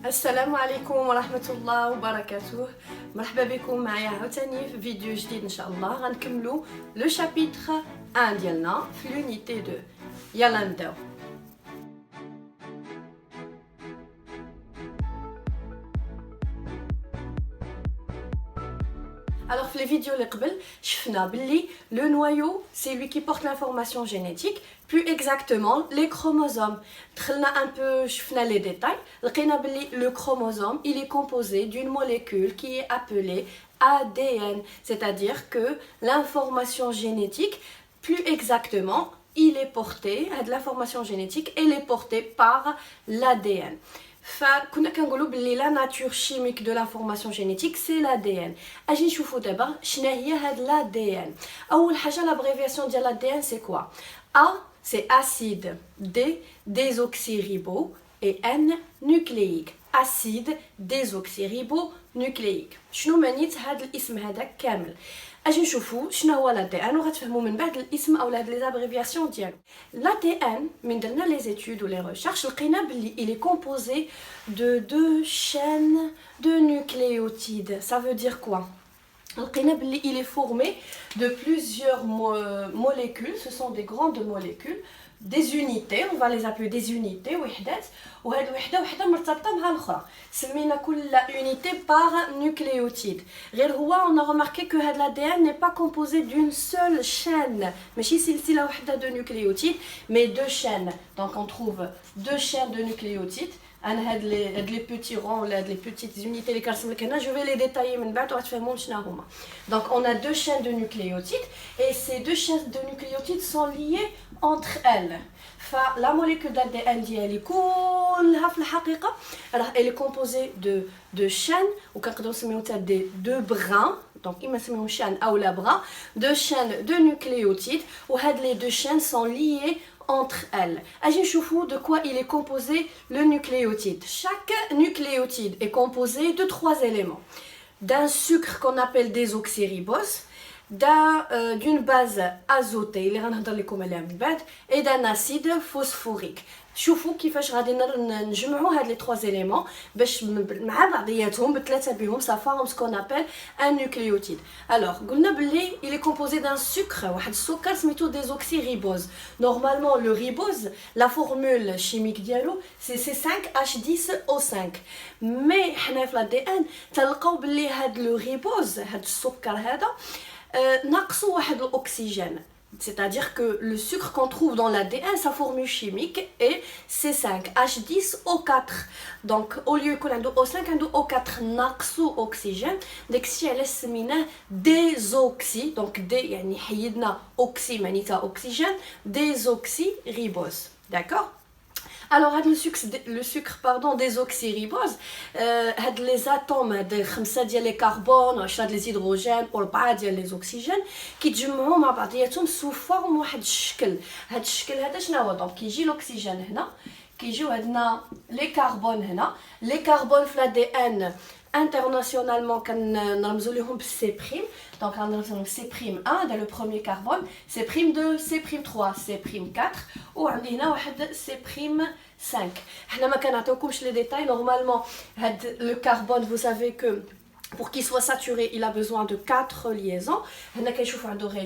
السلام عليكم ورحمة الله وبركاته. مرحبا بكم معايا عاوتاني في فيديو جديد ان شاء الله. غنكملو لو شابيتر 1 ديالنا في لونيتي 2. يلا نبداو. Alors, dans les vidéos les قبل شفنا باللي le noyau c'est lui qui porte l'information génétique, plus exactement les chromosomes. دخلنا un peu شفنا les détails. لقينا باللي le chromosome il est composé d'une molécule qui est appelée ADN, c'est-à-dire que l'information génétique, plus exactement, il est porté, l'information génétique elle est portée par l'ADN. فكنا كنقولوا باللي لا ناتور شيميك دو لانفورماسيون جينيتيك سي لادي ان. اجي نشوفوا دابا شنو هي هاد لادي ان. اول حاجه لابريفياسيون ديال لادي ان سي كوا؟ ا سي اسيد، دي ديزوكسيريبو et ان نوكلييك. اسيد ديزوكسيريبو نوكلييك. شنو معنيت هاد الاسم هذا كامل؟ اجي نشوفوا شنو هو لا دي ان وغتفهموا من بعد الاسم او هاد لي زابريفياسيون ديالو. لا دي ان من درنا لي زيتود ولي ريشيرش لقينا بلي il est composé de deux chaînes de nucléotides. Ça veut dire quoi? لقينا بلي il est formé de plusieurs molécules. Ce sont des grandes molécules, des unités, on va les appeler des unités وحدات، وهاد الوحده وحده مرتبطه مع الاخرى. سمينا كل unité par nucléotide. غير هو on a remarqué que هاد l'ADN n'est pas composé d'une seule chaîne، ماشي سلسله وحده de nucléotides mais deux chaînes. Donc on trouve deux chaînes de nucléotides. انا هاد لي بيتي رون ولا هاد لي بيتيت زونيتي اللي كنرسم لك هنا جو في لي ديتايي من بعد وغتفهموا شنو هما. دونك اون ا دو شين دو نوكليوتيد et ces deux chaînes de nucléotides sont liées entre elles. فلا موليكول ديال ان ديالي كلها في الحقيقه راه elle est composée de chaînes وكنقدروا نسميو حتى دي دو بران. دونك اما نسميهم شان او لا بران دو شين دو نوكليوتيد وهاد لي دو شين sont liées entre elles. Agis choufou de quoi il est composé le nucléotide. Chaque nucléotide est composé de trois éléments. D'un sucre qu'on appelle désoxyribose, d'une base azotée et d'un acide phosphorique. شوفوا كيفاش غادي نجمعوا هاد لي 3 éléments باش مع بعضياتهم بثلاثه بهم ça forme ce qu'on appelle un nucléotide. Alors قلنا بلي il est composé d'un sucre واحد السكر سميتو désoxyribose. Normalement le ribose la formule chimique ديالو c'est C5H10O5 mais حنا في l'ADN تلقاو بلي هاد لو ريبوز هاد السكر هذا ناقصو واحد الاكسجين. C'est-à-dire que le sucre qu'on trouve dans l'ADN, sa formule chimique est C5H10O4. Donc, au lieu qu'on ait O5, on a O4 ناقصو oxygène. Donc, si elle est séminaire désoxy, donc D, يعني حيدنا oxy معناتها oxygène, désoxyribose. D'accord? Alors, le sucre désoxyribose, les atomes de 5 ديال les carbones, 10 les hydrogènes ou 4 ديال les oxygènes كيتجمعوا مع بعضياتهم sous forme واحد الشكل. هاد الشكل هذا شنو هو؟ دونك كيجي الاكسجين هنا، كيجيو عندنا لي كربون هنا. لي كربون في الدي ان internationalement كنرمزوا لهم بالسي بريم. Donc on a C' 1 dans le premier carbone, C' 2, C' 3, C' 4 وعندي هنا واحد C' 5. حنا ما كنعطيوكمش لي ديتاي. Normalement هاد le carbone vous savez que pour qu'il soit saturé il a besoin de 4 liaisons. هنا كنشوفوا عنده غير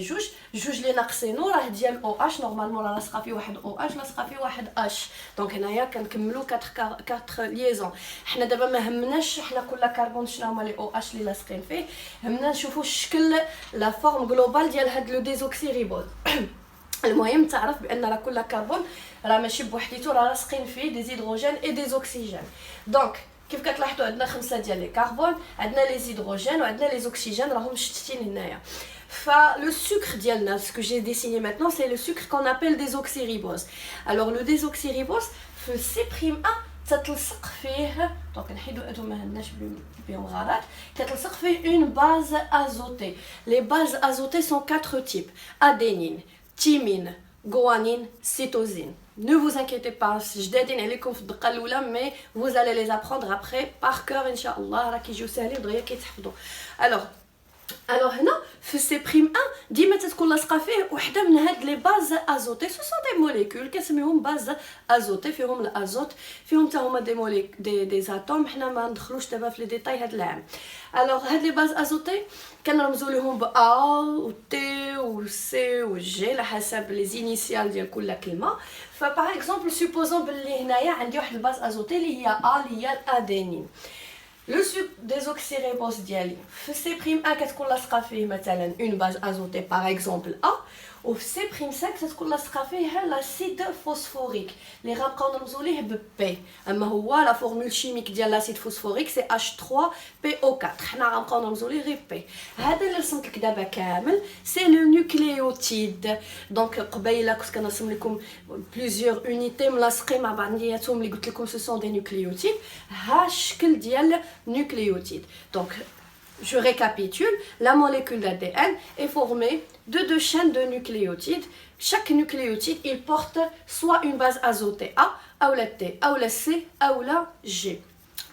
جوج اللي ناقصينو راه ديال OH. نورمالمون راه لاصقه فيه واحد OH لاصقه فيه واحد H. دونك هنايا كنكملوا 4 ليزون. حنا دابا ما همناش حنا كل كربون شنو هما لي OH اللي لاصقين فيه، همنا نشوفوا الشكل لا فورم جلوبال ديال هاد لو ديزوكسيريبوز. المهم تعرف بان راه كل كربون راه ماشي بوحديتو راه لاصقين فيه دي هيدروجين اي دي اوكسيجين. دونك كيف كتلاحظوا عندنا 5 ديال لي كربون، عندنا لي هيدروجين وعندنا لي اوكسيجين راهم مشتتين هنايا. فلو سكر ديالنا ce que j'ai dessiné maintenant c'est le sucre qu'on appelle désoxyribose. Alors le désoxyribose في C'1 تتلصق فيه دونك نحيدو هادو ما عندناش بهم غلط. تتلصق فيه une base azotée. Les bases azotées sont 4 types: adénine, thymine, guanine, cytosine. Ne vous inquiétez pas, جدادين عليكم في الدقه الاولى mais vous allez les apprendre après par cœur ان شاء الله. راه كيجيو ساهلين دغيا كيتحفظوا. Alors Alors هنا في سي بريم 1 ديما تتكون لاصقه فيه وحده من هاد لي باز ازوتي. سو سون دي موليكول كنسميهم باز ازوتي، فيهم الازوت، فيهم حتى هما دي زاتوم. حنا ما ندخلوش دابا في لي ديتاي هاد العام. الوغ هاد لي باز ازوتي كنرمزوا لهم ب ا و تي و سي و جي على حسب لي زينيسيال ديال كل كلمه. فبار اكزومبل سوبوزون بلي هنايا عندي واحد الباز ازوتي اللي هي ا اللي هي الادينين. Le sucre désoxyribose ديالي في سي بريم 1 كتكون لاصقه فيه مثلا اون باز ازوتي باغ اكزومبل ا، وفي سي بريم 5 كتكون لاصقه فيه لاسيد فوسفوريك اللي غنبقاو نرمزو ليه ب بي. اما هو لا فورمول شيميك ديال لاسيد فوسفوريك سي H3PO4، حنا غنبقاو نرمزو ليه غير بي. هذا اللي رسمت لك دابا كامل سي لو نوكليوتيد. دونك قبيله كنت كنرسم لكم بليزيور اونيتي ملاصقين مع بعضياتهم اللي قلت لكم سو سون دي نوكليوتيد. ها الشكل ديال nucléotides. Donc, je récapitule, la molécule d'ADN est formée de deux chaînes de nucléotides. Chaque nucléotide, il porte soit une base azotée A, ou la T, ou la C, ou la G.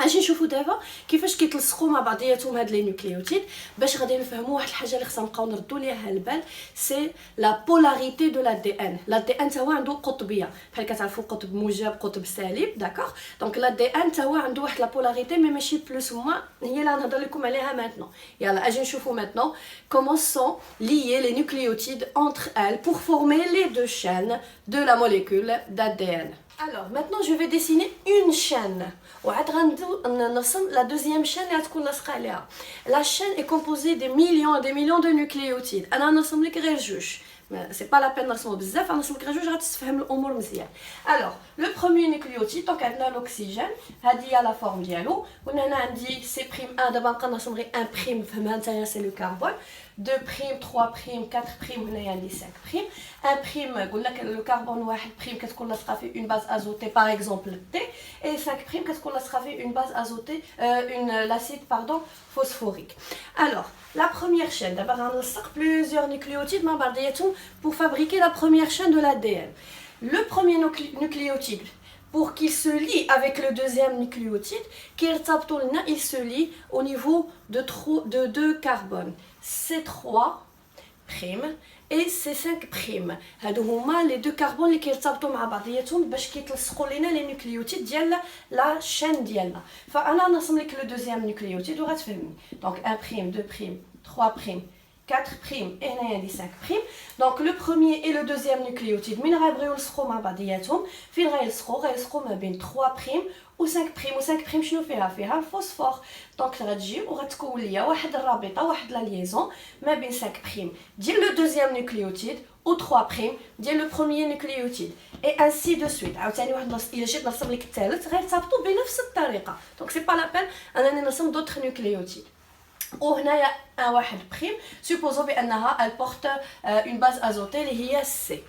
اجي نشوفوا دابا كيفاش كيتلصقوا مع بعضياتهم هاد لي نوكليوتيد باش غادي نفهموا واحد الحاجه اللي خصنا نبقاو نردوا ليها البال. سي لا بولاريتي دو لا دي ان. لا دي ان تا هو عنده قطبيه بحال كتعرفوا قطب موجب قطب سالب، داكوغ. دونك لا دي ان تا هو عنده واحد لا بولاريتي مي ماشي بلوس موان، هي اللي غنهضر لكم عليها ماتنو. يلا اجي نشوفوا ماتنو كومون سون liés les nucléotides entre elles pour former les deux chaînes de la molécule d'ADN. Alors maintenant je vais dessiner une chaîne. وعاد غنرسم la deuxième chaîne اللي غتكون لاصقه عليها. La chaîne est composée des millions de nucléotides. انا نرسم لك غير جوج، سي با لا بين نرسمو بزاف، غنرسم لك غير جوج غتفهم الامور مزيان. الوغ لو بروميير نيكليوتيد دونك عندنا لوكسيجين، هذه هي لا فورم ديالو. وهنا عندي سي بريم 1، دابا نبقى نرسم غير ان بريم، فهمها نتايا سي لو كربون. 2 بريم 3 بريم 4 بريم، هنايا عندي 5 بريم. ان بريم قلنا لو كربون 1 بريم كتكون لاصقه فيه اون باز ازوتي باغ اكزومبل تي، اي 5 بريم كتكون لاصقه فيه اون باز ازوتي اون لاسيد باردون فوسفوريك. الوغ la première chaîne, d'abord on a plusieurs nucléotides pour fabriquer la première chaîne de l'ADN. Le premier nucléotide, pour qu'il se lie avec le deuxième nucléotide, il se lie au niveau de 2 carbones, C3' et C5'. هادو هما les 2 carbones اللي كيرتبطوا مع بعضياتهم باش كيتلصقوا لنا لي نوكليوتيد ديال لا شين ديالنا. فانا نرسم لك لو دوزيام نوكليوتيد وغتفهمني. دونك 1 بريم 2 بريم 3 بريم 4 بريم et هنايا عندي 5 بريم. دونك لو بروميير et le deuxième nucléotide من غيبغيو يلصقوا مع بعضياتهم فين غيلصقوا ما بين 3 بريم و 5 بريم. و 5 بريم شنو فيها الفوسفور. دونك غتجي وغتكون ليا واحد الرابطه، واحد لا ليزون ما بين 5 بريم ديال لو دوزيام نوكليوتيد و 3 بريم ديال لو بروميير نوكليوتيد اي انسي دو سويت. عاوتاني واحد الا جيت نرسم لك الثالث غيرتبطوا بنفس الطريقه. دونك سي با لا بين انني نرسم دوطخ نوكليوتيد. وهنايا واحد بريم سوبوزو بانها elle porte une base azotée اللي هي سي.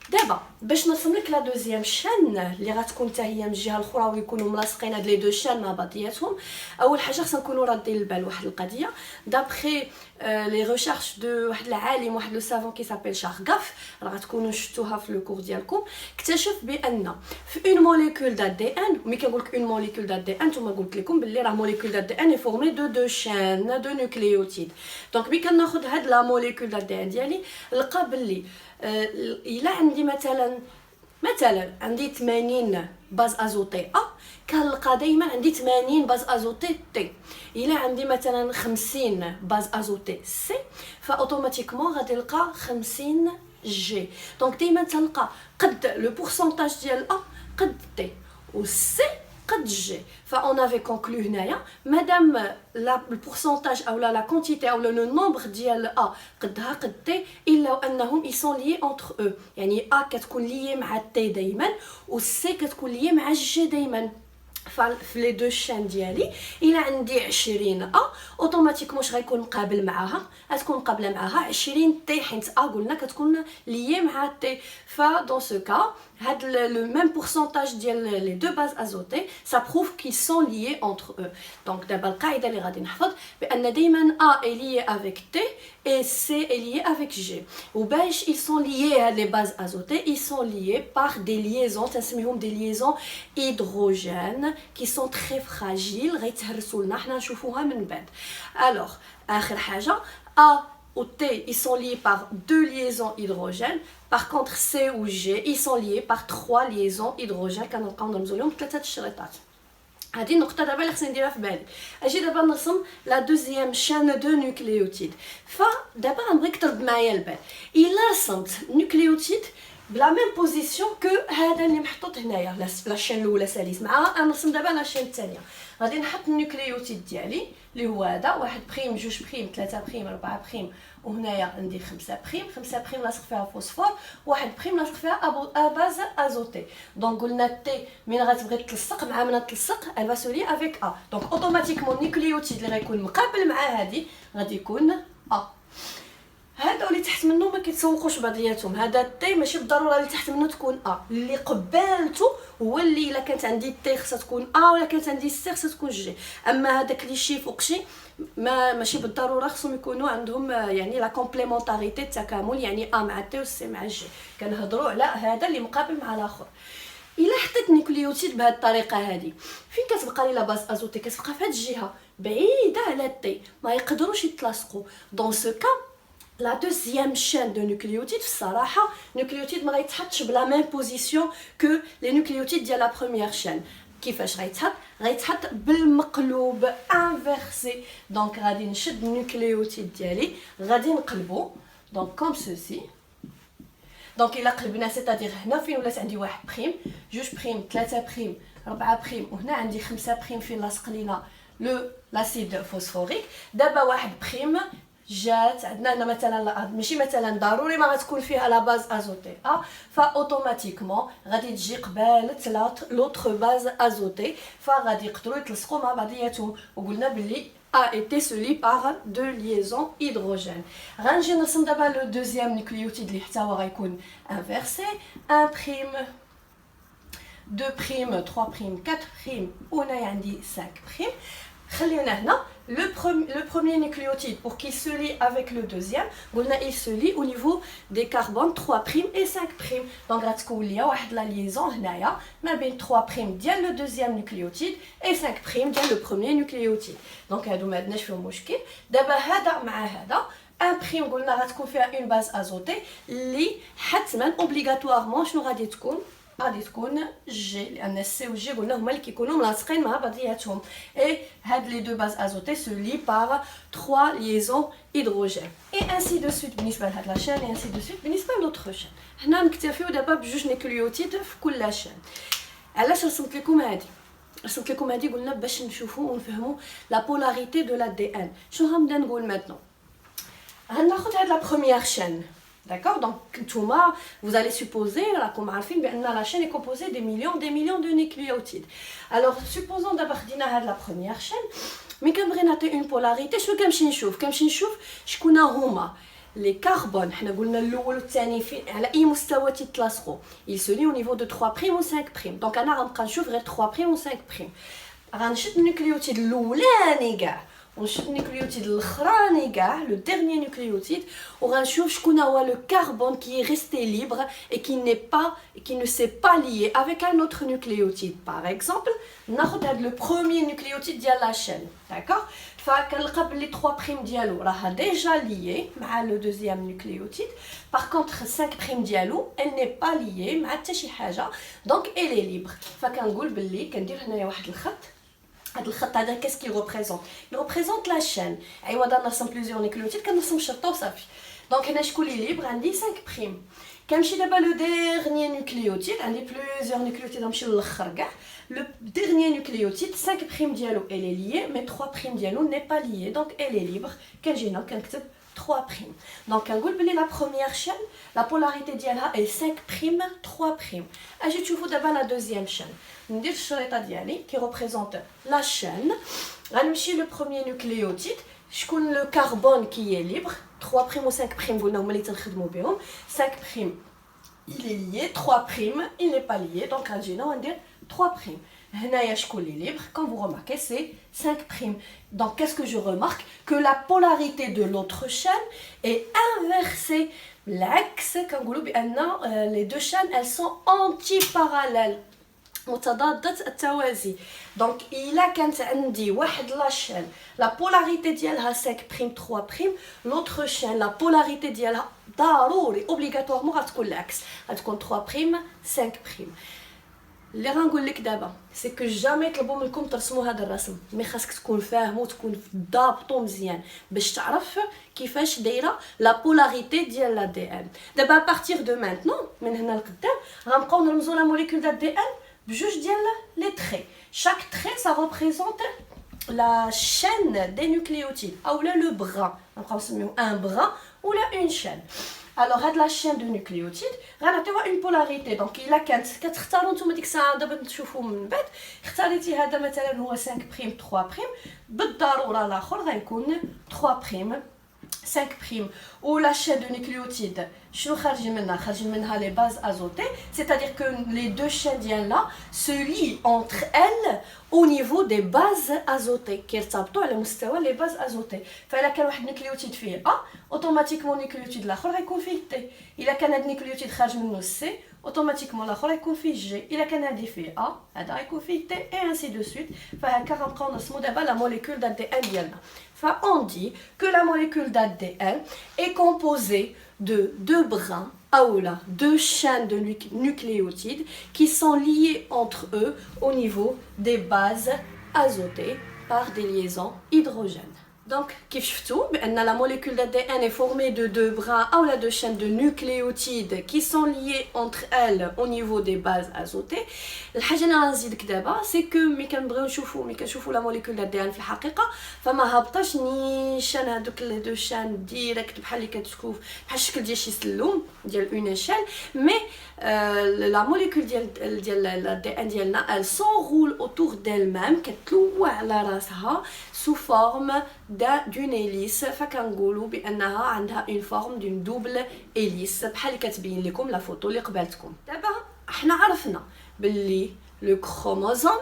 دابا باش نرسم لك لا دوزيام شان اللي غتكون حتى هي من الجهه الاخرى ويكونوا ملاصقين هاد لي دو شان مع بعضياتهم، اول حاجه خصنا نكونوا رادين البال واحد القضيه. دابخي لي ريشيرش دو واحد العالم، واحد لو سافون كي سابيل شارغاف، راه غتكونوا شفتوها في لو كور ديالكم، اكتشف بان في اون موليكول دا دي ان، ملي كنقول لك اون موليكول دا دي ان نتوما قلت لكم باللي راه موليكول دا دي ان اي فورمي دو شان دو نوكليوتيد. دونك ملي كناخذ هاد لا موليكول دا دي ان ديالي نلقى باللي الا عندي مثلا عندي 80 باز ازوتي ا، كنلقى دائما عندي 80 باز ازوتي تي. الا عندي مثلا 50 باز ازوتي سي، فاوتوماتيكمون غادي نلقى 50 جي. دونك دائما تلقى قد لو بورسونتاج ديال ا قد تي و سي قد جي. فاون افي كونكلو هنايا مادام لا البورسونتاج او لا كونتيتي او لو نومبر ديال ا قدها قد تي، الا انهم اي سون ليي اونتر او. يعني ا كتكون ليي مع تي دائما و سي كتكون ليي مع جي دائما. في لي دو شان ديالي الا عندي 20 ا اوتوماتيكمون واش غيكون مقابل معاها، غتكون مقابله معاها 20 تي، حيت ا قلنا كتكون ليي مع تي. فدون سو كا هاد لو ميم بورسونتاج ديال لي دو باز ازوتي سا بروف كي سون ليي اونتر او. دونك دابا القاعده اللي غادي نحفظ بان دائما ا اي ليي افيك تي et C est lié avec G. Ou ben ils sont liés à les bases azotées, ils sont liés par des liaisons, des liaisons hydrogènes qui sont très fragiles غيتهرسوا لنا حنا نشوفوها من بعد. Alors آخر حاجة A ou T, ils sont liés par 2 liaisons hydrogènes. Par contre, C ou G, ils sont liés par 3 liaisons hydrogènes. كنلقاو نرمزوا لهم 3 الشريطات. هذه النقطة دابا اللي خصني نديرها في بالي. أجي دابا نرسم لا دوزيام شان دو نوكليوتيد. فدابا غنبغيك ترد معايا البال. إلا رسمت نوكليوتيد بلا ميم بوزيسيون كو هذا اللي محطوط هنايا لا شين الاولى ساليس مع نرسم دابا لا شين الثانيه غادي نحط النوكليوتيد ديالي اللي هو هذا 1 بريم 2 بريم 3 بريم 4 بريم وهنايا ندير 5 بريم 5 بريم لاصق فيها فوسفور 1 بريم لاصق فيها باز ازوتي دونك قلنا تي من غتبغي تلصق مع من تلصق elle va se lier avec A دونك اوتوماتيكمون النوكليوتيد اللي غيكون مقابل مع هذه غادي يكون A. هذا اللي تحت منه ما كيتسوقوش بعضياتهم هذا التي ماشي بالضروره اللي تحت منه تكون اللي قبالته هو اللي الا كانت عندي التي خصها تكون ولا كانت عندي السي خصها تكون جي اما هذاك اللي شي فوق شي ماشي بالضروره خصهم يكونوا عندهم يعني لا كومبليمونتاريتي التكامل يعني مع تي والسي مع جي كنهضروا على هذا اللي مقابل مع الاخر. الا حطيت نيوكليوتيد بهذه الطريقه هذه فين كتبقى لي لا باز ازوتي كتبقى في هذه الجهه بعيده على التي ما يقدروش يتلاصقوا دون سو كا لا دوزيام شين دو نوكليوتيد في الصراحه نوكليوتيد ما غيتحطش بلا ميم بوزيسيون كو لي نوكليوتيد ديال لا بروميير شين كيفاش غيتحط بالمقلوب انفيرسي دونك غادي نشد النوكليوتيد ديالي غادي نقلبو دونك كوم سوسي دونك الا قلبنا سيتادير هنا فين ولات عندي 1 بريم 2 بريم 3 بريم 4 بريم وهنا عندي 5 بريم فين لاصق لينا لو لاسيد فوسفوريك دابا 1 بريم جات عندنا هنا مثلا ماشي مثلا ضروري ما غتكون فيها لا باز ازوتي فاوتوماتيكمون غادي تجي قبالة لوطخ باز ازوتي فغادي يقدروا يتلصقوا مع بعضياتهم وقلنا باللي A été scellé par 2 liaisons hydrogènes. غنجي نرسم دابا لو دوزيام نيوكليوتيد اللي حتى هو غيكون انفيرسي 1 بريم 2 بريم 3 بريم 4 بريم وهنايا عندي 5 بريم. خلينا هنا le premier nucléotide pour qu'il se lie avec le deuxième il se lie au niveau des carbones 3' et 5'. donc غتكون ليا واحد لا ليزون هنايا ما بين 3' ديال le deuxième nucléotide et 5' ديال le premier nucléotide. donc هادو ما عندناش فيهم مشكل. دابا هذا مع هذا 1' قلنا غتكون فيها اون باز ازوتي اللي حتما اوبليغاتوارمون شنو غادي تكون جي لان السي و جي قلنا هما اللي كيكونوا ملاصقين مع بعضياتهم اي هاد لي دو باز ازوتي سو لي بار 3 ليزون هيدروجين اي انسي دو سويت بالنسبه لهاد لا شين اي انسي دو سويت بالنسبه لوطخ شين. هنا نكتفيو دابا بجوج نيكليوتيد في كل شين. علاش رسمت لكم هادي قلنا باش نشوفوا ونفهموا لا بولاريتي دو لا دي ان. شنو غنبدا نقول ماتنو غناخذ هاد لا بروميير شين. D'accord, donc vous allez supposer, comme la chaîne est composée des millions de nucléotides. Alors, supposons d'abord la première chaîne, mais quand on a une polarité, je vais voir les carbones, ils se lient au niveau de 3' ou 5'. Donc, on a 3' ou 5'. غنشد النيوكليوتيد الاولاني كاع ونشد النيوكليوتيد الاخراني كاع لو ديرنيي نيوكليوتيد وغنشوف شكون هو لو كربون كي ريستي ليبر et qui ne s'est pas lié avec un autre nucléotide. par exemple ناخذ هذا لو بروميير نيوكليوتيد ديال لا شين داكوغ فكنلقى بلي 3' ديالو راه ديجا ليي مع لو دوزيام نيوكليوتيد. par contre 5' ديالو elle n'est pas liée مع حتى شي حاجه دونك elle est libre. فكنقول بلي كندير هنايا واحد الخط. هذا الخط هذا qu'est-ce qu'il représente? il représente la chaîne. ايوا نرسم بليزيور نيكليوتيد كنرسم شرطه وصافي. دونك هنا شكون لي ليبر عندي 5'. كنمشي دابا لو ديرنيي نيوكليوتيد عندي بليزيور نيوكليوتيد غنمشيو للاخر كاع. le dernier nucléotide 5' ديالو elle est liée mais 3' ديالو n'est pas liée donc elle est libre. كنجي هنا كنكتب 3'. donc كنقول بلي la première chaîne la polarité ديالها est 5' 3'. اجي تشوفوا دابا la deuxième chaîne. ندير الشريطه ديالي qui représente la chaîne. غنمشي le premier nucléotide شكون le carbone qui est libre 3' ou 5' قلنا هما اللي تنخدموا بهم. 5' il est lié 3' il n'est pas lié donc غنجي هنا وندير 3'. هنايا شكون لي libre quand vous remarquez c'est 5'. donc qu'est-ce que je remarque que la polarité de l'autre chaîne est inversée. بالعكس كنقولوا بان les deux chaînes elles sont anti-parallèles. متضادة التوازي. دونك الا كانت عندي واحد لاشين لا بولاريتي ديالها 5 بريم 3 بريم، لوطخ شين لا بولاريتي ديالها ضروري اوبليغاتوارمون غتكون العكس، غتكون 3 بريم 5 بريم. اللي غنقول لك دابا سي كو جامي طلبوا منكم ترسموا هذا الرسم، مي خاصك تكون فاهمو وتكون ضابطو مزيان باش تعرف كيفاش دايره لا بولاريتي ديال لا دي ان. دابا بارتير دو مانتنون من هنا لقدام غنبقاو نرمزوا لا موليكول ديال دي ان بجوج ديال لي تري. شاك تري سا ريبريزونط لا chaîne des nucléotides ou le bras. نبقاو نسميو ان بغا ولا اون شين. Alors, هاد لا chaîne de nucléotides غنعطيوها اون بولاريتي. دونك الا كانت كتختاروا نتوما ديك الساعه دابا تشوفوا من بعد اختاريتي هذا مثلا هو 5 بريم 3 بريم، بالضروره الاخر غيكون 3 بريم 5 بريم. ou la chaîne de nucléotides شنو خارجين منها؟ خارجين منها les bases azotées, c'est-à-dire que les deux chaînes ديالنا se lient entre elles au niveau des bases azotées كيرتبطوا على مستوى les bases azotées. فإلا كان واحد نيكليوتيد فيه A اوتوماتيكمون النيكليوتيد الاخر غيكون فيه T. الا كان هاد النيكليوتيد خارج منه C اوتوماتيكمون الاخر غيكون فيه G. الا كان هادي فيه A هذا غيكون فيه T et ainsi de suite. فهكا غنبقاو نرسمو دابا لا موليكول دال دي ان ديالنا. On dit que la molécule d'ADN est composée de deux brins, deux chaînes de nucléotides qui sont liées entre eux au niveau des bases azotées par des liaisons hydrogènes. Donc, كيف شفتوا بأن la molécule d'ADN est formée de deux brins ou deux chaînes de nucléotides qui sont liées entre elles au niveau des bases azotées. الحاجة اللي غنزيدك دابا سي كو ملي كنشوفوا la molécule d'ADN في الحقيقة فما هبطاش نيشان هذوك لي دو شان ديريكت بحال اللي كتشوف بحال الشكل ديال شي سلوم ديال اون ايشيل، مي لا موليكول ديال l'ADN ديالنا elle s'enroule autour d'elle-même كتلوع على راسها sous forme d'une hélice. فكنقولوا بانها عندها une forme d'une double hélice بحال اللي كتبين لكم لا فوتو اللي قبالتكم. دابا احنا عرفنا باللي لو كروموزوم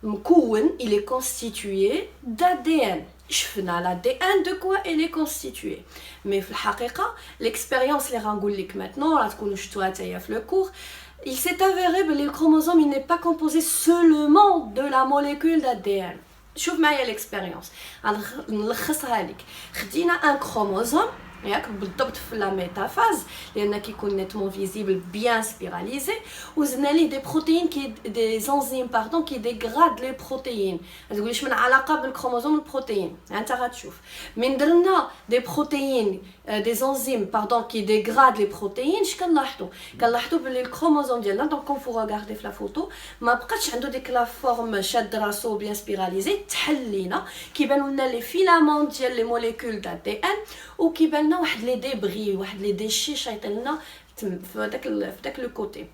مكون il est constitué d'ADN. شفنا l'ADN de quoi il est constitué. mais في الحقيقه l'expérience اللي غنقول لك maintenant راه تكونوا شفتوها حتى في le cours. il s'est avéré que le chromosome il n'est pas composé seulement de la molécule d'ADN. شوف معايا l'expérience نلخصها لك. خدينا ان كروموزوم ياك بالضبط في لا ميتافاز لان كيكون نيتمون فيزيبل بيان سبيراليزي، وزدنا ليه دي بروتيين دي انزيم كي ديغراد لي بروتيين. تقول ليش من علاقه بالكروموزوم والبروتيين؟ انت غتشوف من درنا دي بروتيين دي انزيم كي ديغراد لي بروتيين. اش كنلاحظوا بلي الكروموزوم ديالنا دونك كون فو ريغاردي في لا فوتو ما بقاتش عنده ديك لا فورم شاد راسو بيان سبيراليزي، تحلينا كيبانوا لنا لي فيلامون ديال لي موليكول د دي ان وكيبان واحد لي ديبري واحد لي ديشي شايطين لنا في داك لو كوتي.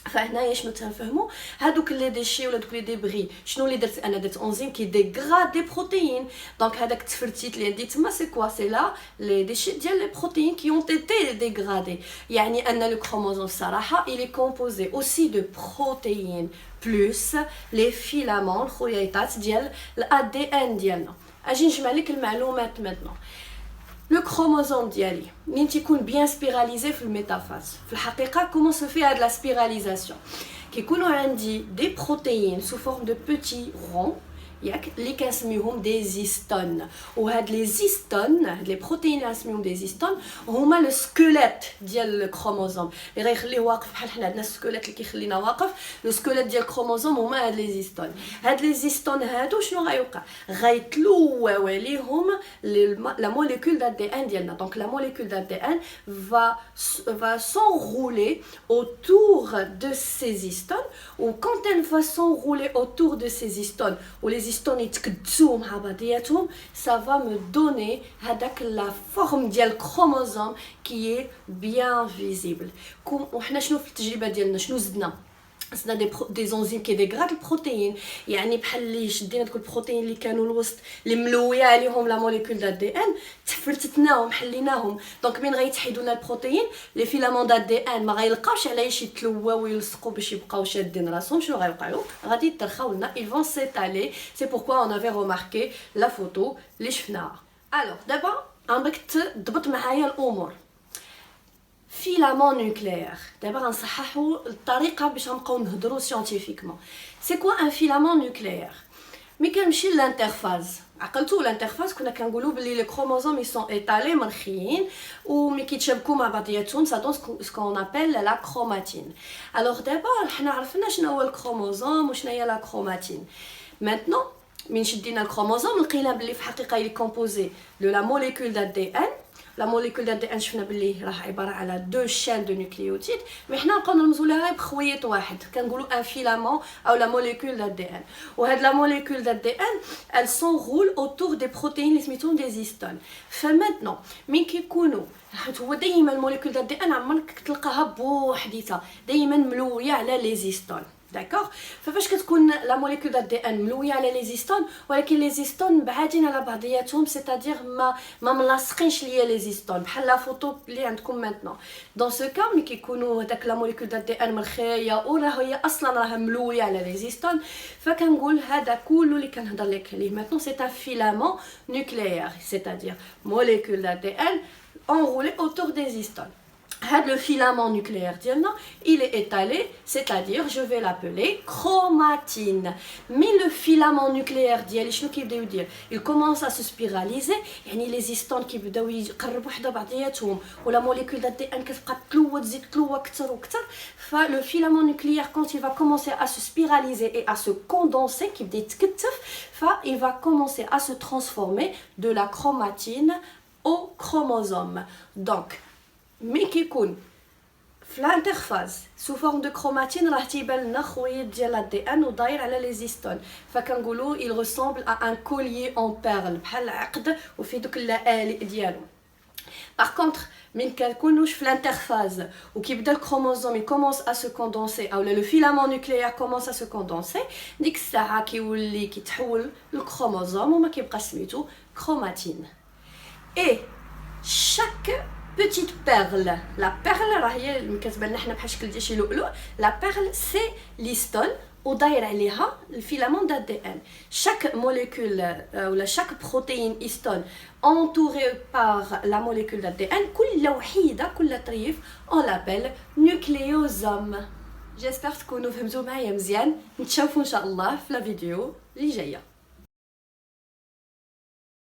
فهنايا شنو تنفهموا هادوك لي ديشي ولا دوك لي ديبري شنو اللي درت انا؟ درت انزيم كي ديغراد دي بروتيين. دونك هذاك التفرتيت اللي عندي تما سي كوا؟ سي لا لي ديشي ديال لي بروتيين كي اون تيتي ديغرادي. يعني ان لو كروموزوم الصراحه il est composé aussi de protéines plus les filaments الخياطات ديال الادي ان ديالنا. اجي نجمع لك المعلومات maintenant. لو كروموزوم ديالي ملي تيكون بيان سبيراليزي في الميتافاز في الحقيقه كومون سو في هاد لا سبيراليزاسيون؟ كيكونوا عندي دي بروتيين سو فورم دو بوتي رون ياك اللي كنسميوهم دي زيستون. وهاد لي زيستون هاد لي بروتيين اللي كنسميوهم دي زيستون هما لو سكيليت ديال الكروموزوم اللي غيخليه واقف بحال حنا عندنا السكيليت اللي كيخلينا واقف. لو سكيليت ديال الكروموزوم هما هاد لي زيستون. هاد لي زيستون هادو شنو غيوقع؟ غيتلووا عليهم لا موليكول دال دي ان ديالنا. دونك لا موليكول دال دي ان va s'enrouler autour de ces histones. ou quand elle va s'enrouler autour de ces histones ou les histones يتكدسوا مع بعضياتهم ça va me donner هذاك la forme ديال chromosome qui est bien visible. وحنا شنو في التجربه ديالنا شنو زدنا دي زونزيم كي ديغراد البروتيين. يعني بحال اللي شدينا دوك البروتيين اللي كانوا الوسط اللي ملويه عليهم لا موليكول دال دي ان تفرتتناهم حليناهم. دونك من غيتحيدوا لنا البروتيين لي فيلامون دال دي ان ما غيلقاوش علاش يتلواو ويلصقوا باش يبقاو شادين راسهم. شنو غيوقعوا؟ غادي يترخاو لنا ils vont s'étaler. c'est pourquoi on avait remarqué la photo اللي شفناها. الوغ دابا عندك تضبط معايا الامور. filament nucléaire. D'abord نصححوا الطريقه باش نبقاو نهضروا scientifiquement. C'est quoi un filament nucléaire? مي كنمشي للانترفاز. عقلتوا الانترفاز كنا كنقولوا بلي لي كروموزوم يسون ايطالي مرخيين وملي كيتشابكوا مع بعضياتهم ça donne ce qu'on appelle la chromatine. Alors d'abord حنا عرفنا شنو هو الكروموزوم وشنو هي لا كروماتين. Maintenant من شدينا الكروموزوم لقينا بلي في الحقيقه il est composé de la molécule d'ADN. La molécule d'ADN شفنا بلي راه عباره على دو chaînes de nucléotides مي حنا نبقاو نرمزوا لها بخويط واحد كنقولوا ان فيلامون او لا molécule d'ADN. وهاد la molécule d'ADN elle s'enroule autour des protéines اللي سميتهم des histones. فماتنون من كيكونوا حيت هو دائما الموليكول d'ADN عمرك تلقاها بوحديتها دائما ملويه على لي زيستون. داكوغ فاش كتكون لا موليكول دي ان ملويه على لي زيستون ولكن لي زيستون بعادين على بعضياتهم سيتادير ما ملاصقينش ليا لي زيستون بحال لا فوتو اللي عندكم مانتنون دون سو كا ملي كيكونوا هذاك لا موليكول دي ان مرخيه وراه هي اصلا راه ملويه على لي زيستون فكنقول هذا كله اللي كنهضر لك عليه مانتنون سي ان فيلامون نوكليير سيتادير موليكول دي ان enroulé autour des histones. Le filament nucléaire ديالنا il est étalé, c'est-à-dire je vais l'appeler chromatine. Mais le filament nucléaire ديالي شنو كيبداو يدير؟ il commence à se spiraliser يعني les histones كيبداو يقربوا حدا بعضياتهم ولا molécule d'ADN كتبقى تلوى تزيد تلوى اكثر واكثر. Le filament nucléaire quand il va commencer à se spiraliser et à se condenser كيبدا يتكتف il va commencer à se transformer de la chromatine au chromosome. Donc مي كيكون في الانترفاز سو فورم دو كروماتين راه تيبان لنا خويط ديال الدي ان وداير على لي زيستون فكنقولوا il ressemble à un collier en perle بحال العقد وفي دوك اللآلئ ديالو. Par contre من كنكونوش في الانترفاز وكيبدا الكروموزوم يكومونس ا سو كوندونسي او لو فيلامون نوكليير كومونس ا سو كوندونسي ديك الساعه كيولي كيتحول الكروموزوم وما كيبقى سميتو كروماتين. اي chaque petite perle, la perle راهي كتبان لنا حنا بحال شكل ديال شي لؤلؤ. La perle c'est l'histone وداير عليها الفيلامون d'ADN. Chaque molécule ou chaque protéine histone entourée par la molécule d'ADN كل وحيده كل طريف on l'appelle nucléosome. J'espère تكونوا فهمتوا معايا مزيان. نتشوفوا ان شاء الله في لا فيديو اللي جايه.